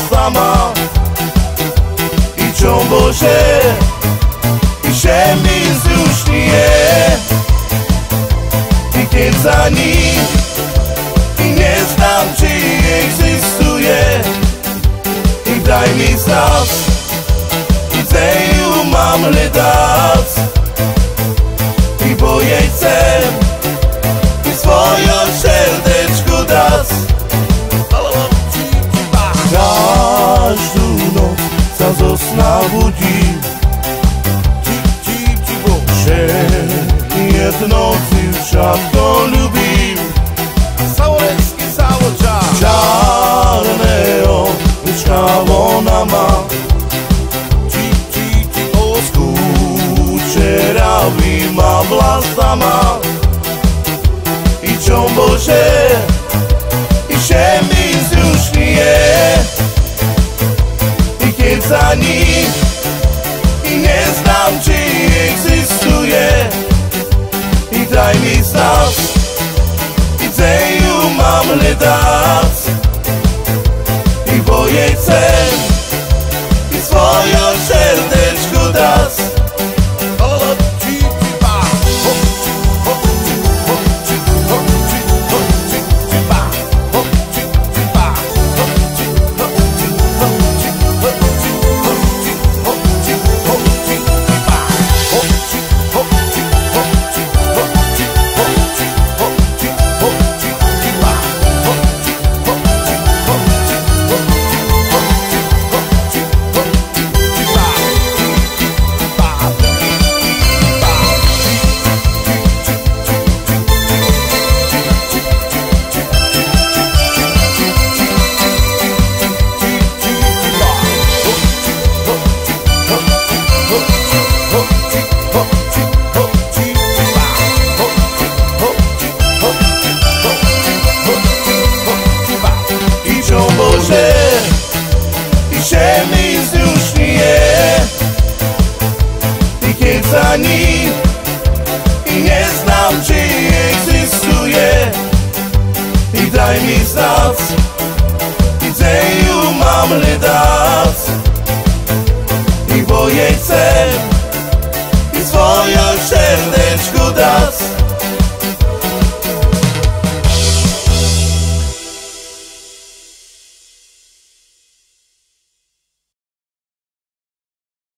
sama. I čo Bože, že mi zrušnie, i keď za ní i neznám, či existuje, i daj mi znať, kde ju mám hľadať, bo jej chcem i svoje srdečko dať. Každú noc sa zo sna budím, že jednou dziewczatką lubim. Saureczki cały czas. Czarne oczka ona ma, skúčeravý ma vlasama. I čo Bože, i že mi zrušnie, i keď za ní i neznám, či existuje, i daj mi znať, kde ju mám hľadať, i bo jej chcem i svoje srdečko dať. Že mi zrušnie, i keď za ní i neznám, či existuje, i daj mi znať,